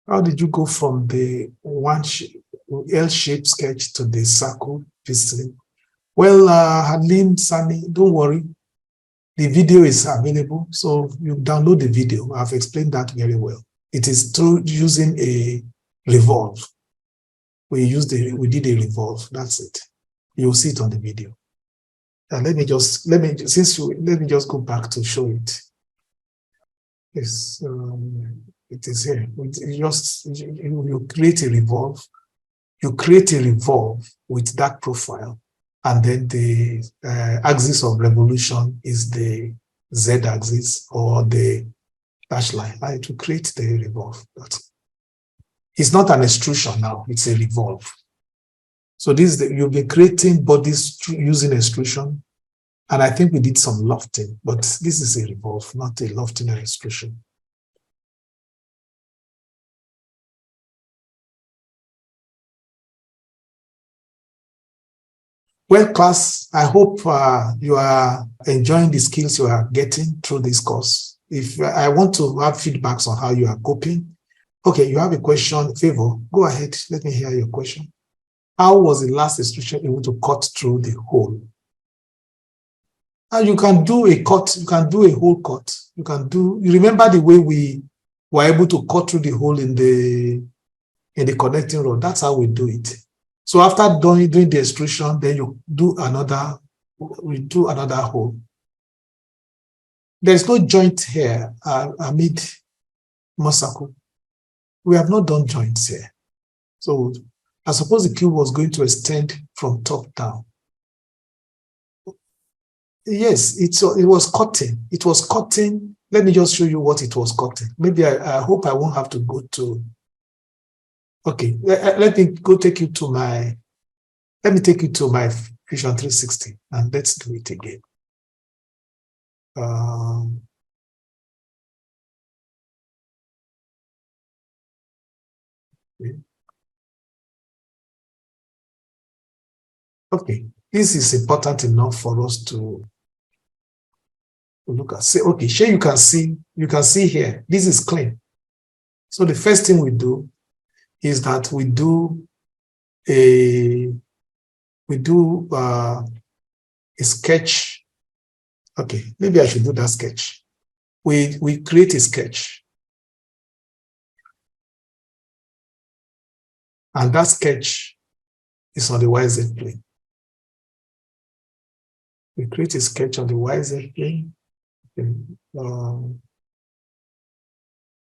How did you go from the L-shaped sketch to the circle piston? Well, Halim, Sani, don't worry. The video is available, so you download the video. I've explained that very well. It is through using a revolve. We did a revolve. That's it. You'll see it on the video. And let me just go back to show it. Yes, it is here. You create a revolve. You create a revolve with that profile, and then the axis of revolution is the z-axis or the dash line. Right? To create the revolve. It's not an extrusion now; it's a revolve. So you'll be creating bodies using extrusion, and I think we did some lofting, but this is a revolve, not a lofting or extrusion. Well, class, I hope you are enjoying the skills you are getting through this course. If I want to have feedbacks on how you are coping, okay, you have a question, Favor, go ahead, let me hear your question. How was the last extrusion able to cut through the hole? And you can do a cut, you can do a hole cut. You remember the way we were able to cut through the hole in the connecting rod? That's how we do it. So after doing the extrusion, then you do another hole. There's no joint here, Amid Mosaku. We have not done joints here. So I suppose the cube was going to extend from top down. Yes, it was cutting. It was cutting. Let me just show you what it was cutting. Maybe I hope I won't have to go to. Okay, let me take you to my Fusion 360 and let's do it again. Okay, this is important enough for us to look at. Say, okay, sure, you can see here, this is clean. So the first thing we do is that we do a sketch. Okay, maybe I should do that sketch. We create a sketch. And that sketch is on the YZ plane. We create a sketch on the YZ plane.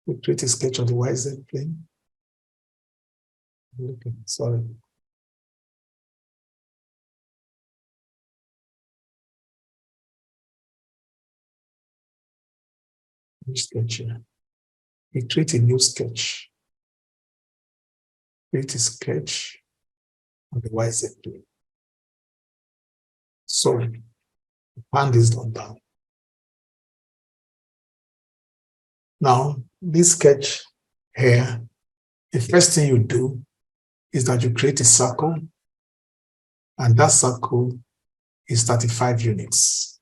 We create a sketch on the YZ plane. Okay, sorry. Sketch here. We create a new sketch. Create a sketch on the YZ plane. So pan this down. Now, this sketch here, the first thing you do is that you create a circle, and that circle is 35 units.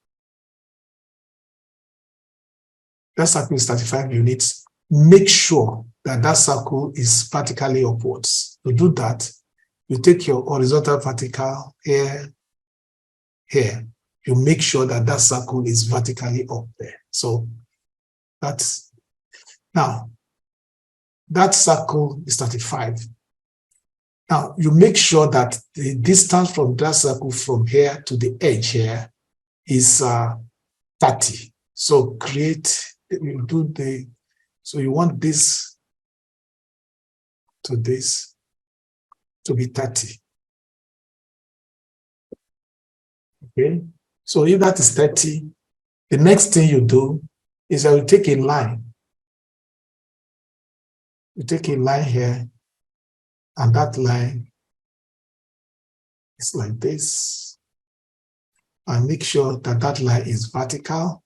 That circle is 35 units. Make sure that that circle is vertically upwards. To do that, you take your horizontal vertical here. You make sure that that circle is vertically up there. So that's, now, that circle is 35. Now, you make sure that the distance from that circle from here to the edge here is 30. So so you want this to this to be 30. Okay, so if that is 30, the next thing you do is I will take a line. You take a line here, and that line is like this. And make sure that that line is vertical.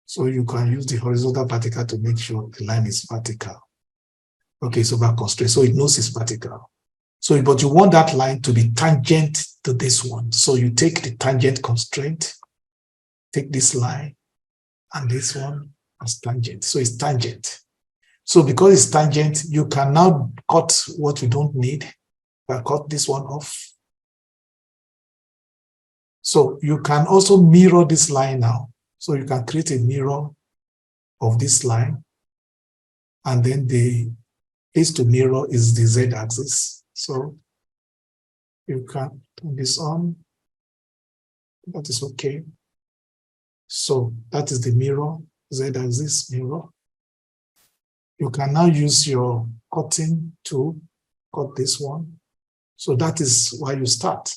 So you can use the horizontal vertical to make sure the line is vertical. Okay, so back constraint. So it knows it's vertical. So, but you want that line to be tangent to this one. So you take the tangent constraint, take this line, and this one as tangent. So it's tangent. So because it's tangent, you can now cut what you don't need. You cut this one off. So you can also mirror this line now. So you can create a mirror of this line. And then the place to mirror is the z-axis. So you can turn this on. That is okay. So that is the mirror, z-axis mirror. You can now use your cutting to cut this one. So that is why you start.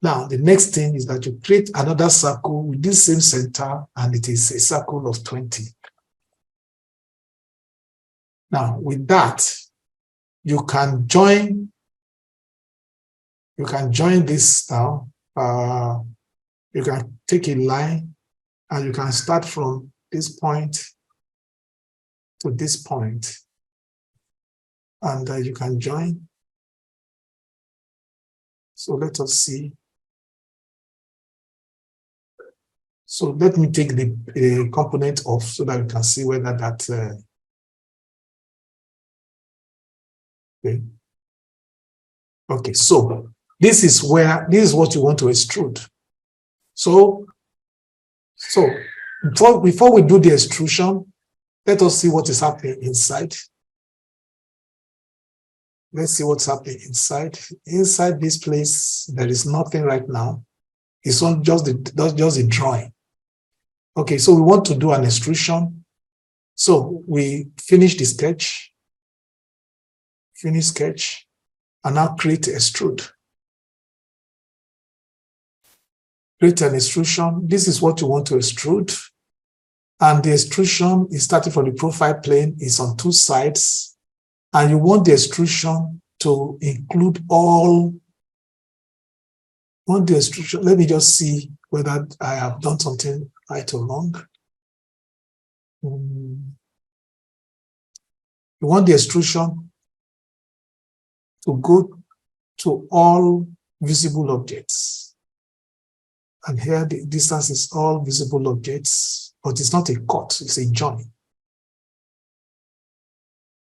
Now, the next thing is that you create another circle with this same center, and it is a circle of 20. Now, with that, you can join this now. You can take a line, and you can start from this point to this point, and you can join. So let us see. So let me take the component off so that we can see whether that. Okay, so this is what you want to extrude. So before we do the extrusion, let us see what is happening inside. Let's see what's happening inside. Inside this place, there is nothing right now. It's not just a drawing. Okay, so we want to do an extrusion. So we finish the sketch, and now create extrude. Create an extrusion. This is what you want to extrude. And the extrusion is starting from the profile plane, is on two sides. And you want the extrusion to include all. Want the extrusion. Let me just see whether I have done something right or wrong. You want the extrusion to go to all visible objects. And here the distance is all visible objects, but it's not a cut, it's a join.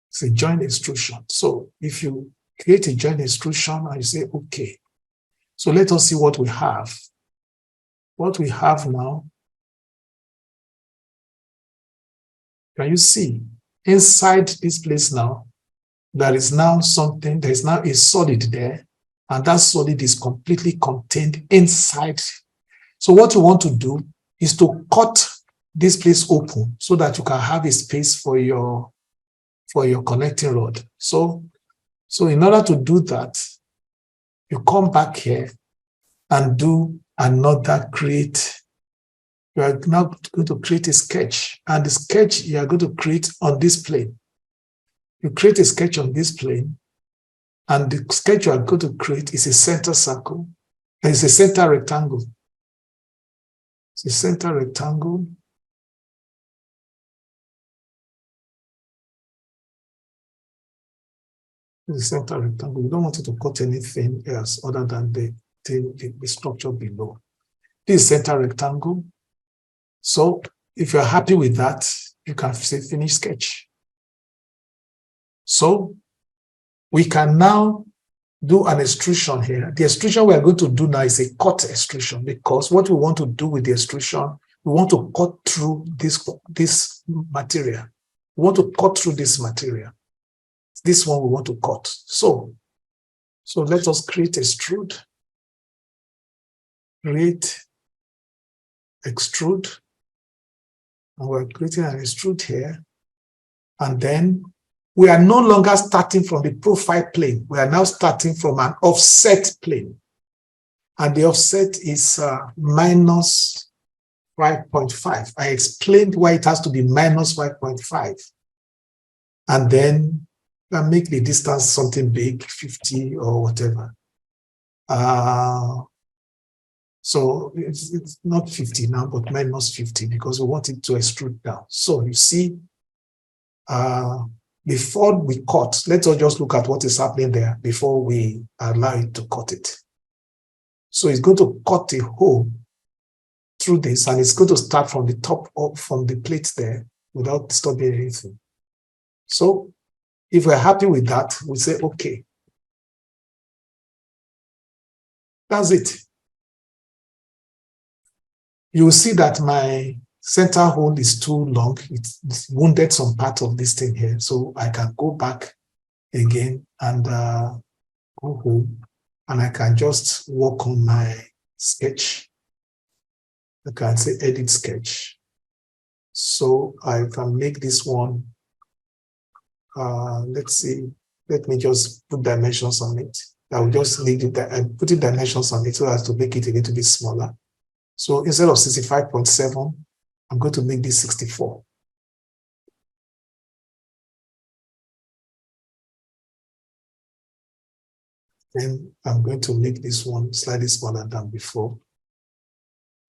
It's a joint extrusion. So if you create a joint extrusion and you say, okay, so let us see what we have. What we have now, can you see inside this place now, there is now something, there is now a solid there, and that solid is completely contained inside. So what you want to do is to cut this place open so that you can have a space for your connecting rod. So in order to do that, you come back here and do another create. You are now going to create a sketch, and the sketch you are going to create on this plane. You create a sketch on this plane, and the sketch you are going to create is a center circle. It's a center rectangle. It's a center rectangle. The center rectangle. We don't want it to cut anything else other than the structure below. This is center rectangle. So if you're happy with that, you can say finish sketch. So we can now do an extrusion here. The extrusion we are going to do now is a cut extrusion, because what we want to do with the extrusion, we want to cut through this material. We want to cut through this material. This one we want to cut. So let us create extrude. Create extrude. And we're creating an extrude here. And then we are no longer starting from the profile plane. We are now starting from an offset plane. And the offset is minus 5.5. I explained why it has to be minus 5.5. And then make the distance something big, 50 or whatever. So it's not 50 now, but minus 50, because we want it to extrude down. So you see, before we cut, let's just look at what is happening there before we allow it to cut it. So it's going to cut a hole through this, and it's going to start from the top up from the plate there without disturbing anything. So if we're happy with that, we say, okay. That's it. You will see that my center hole is too long. It's wounded some part of this thing here. So I can go back again and go home, and I can just work on my sketch. I can say edit sketch. So I can make this one, let's see, let me just put dimensions on it. I will just leave it there and put dimensions on it so as to make it a little bit smaller. So instead of 65.7, I'm going to make this 64. Then I'm going to make this one slightly smaller than before.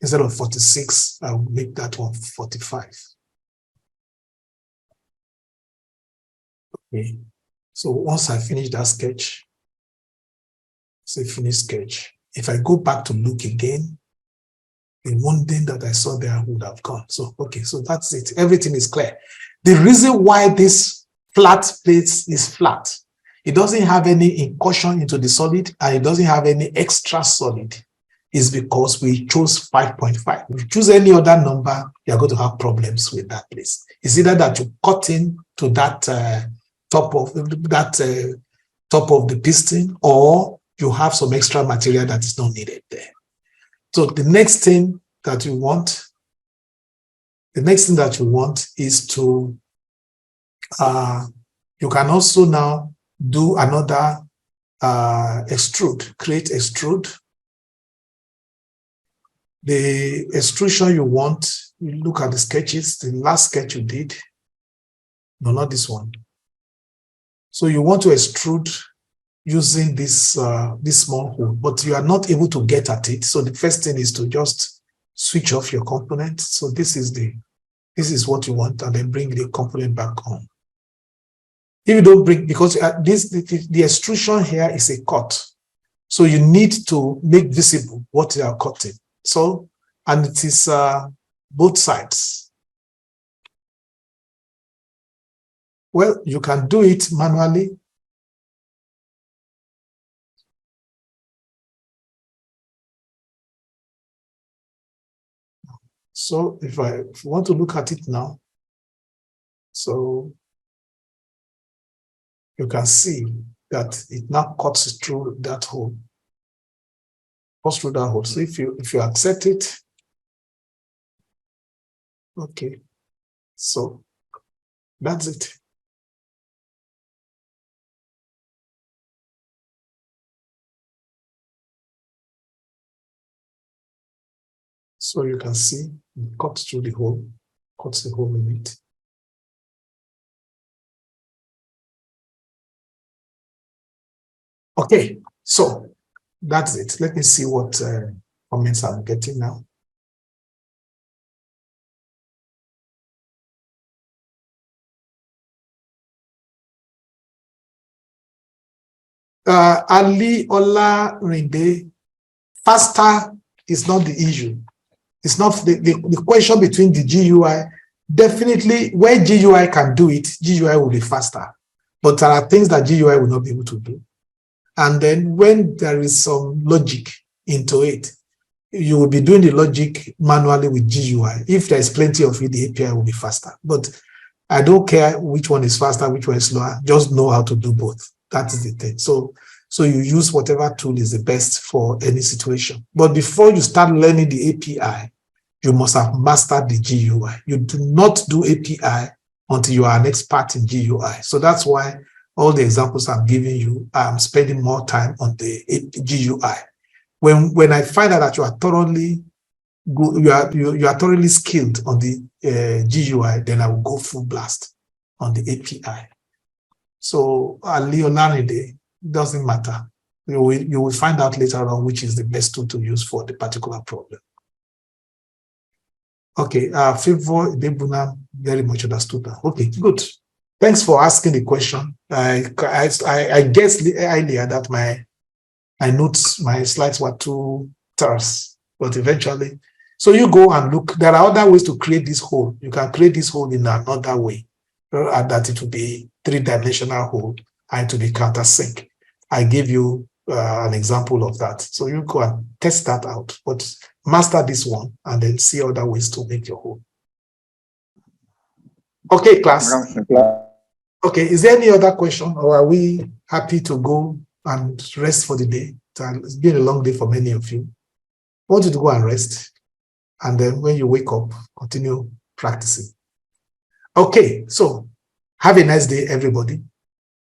Instead of 46, I'll make that one 45. Okay. So once I finish that sketch, say finish sketch. If I go back to look again, the one thing that I saw there would have gone. So, okay, so that's it. Everything is clear. The reason why this flat plate is flat, it doesn't have any incursion into the solid, and it doesn't have any extra solid, is because we chose 5.5. If you choose any other number, you're going to have problems with that place. It's either that you cut in to that top of the piston, or you have some extra material that is not needed there. So the next thing that you want, is to, you can also now do another extrude, create extrude. The extrusion you want, you look at the sketches, the last sketch you did, no, not this one. So you want to extrude using this small hole, but you are not able to get at it. So the first thing is to just switch off your component. So this is what you want, and then bring the component back on. If you don't bring, because the extrusion here is a cut, so you need to make visible what you are cutting. So, and it is both sides. Well, you can do it manually. So if you want to look at it now, so you can see that it now cuts through that hole. Cuts through that hole. So if you accept it, okay. So that's it. So you can see it cuts through the hole, cuts the hole in it. Okay, so that's it. Let me see what comments I'm getting now. Ali Ola Rinde, faster is not the issue. It's not the question between the GUI. Definitely, where GUI can do it, GUI will be faster. But there are things that GUI will not be able to do. And then when there is some logic into it, you will be doing the logic manually with GUI. If there's plenty of it, the API will be faster. But I don't care which one is faster, which one is slower. Just know how to do both. That is the thing. So you use whatever tool is the best for any situation. But before you start learning the API, you must have mastered the GUI. You do not do API until you are an expert in GUI. So that's why all the examples I'm giving you, I'm spending more time on the GUI. When I find out that you are thoroughly good, you are thoroughly skilled on the GUI, then I will go full blast on the API. So Leonardo, doesn't matter. You will find out later on which is the best tool to use for the particular problem. Okay, Favor Debuna very much understood that. Okay, good. Thanks for asking the question. I guessed earlier that my slides were too terse, but eventually. So you go and look. There are other ways to create this hole. You can create this hole in another way. and that it will be three-dimensional hole and to be countersink. I gave you an example of that. So you go and test that out, but master this one and then see other ways to make your hole. Okay, class. Okay, is there any other question, or are we happy to go and rest for the day? It's been a long day for many of you. I want you to go and rest, and then when you wake up, continue practicing. Okay, so have a nice day, everybody.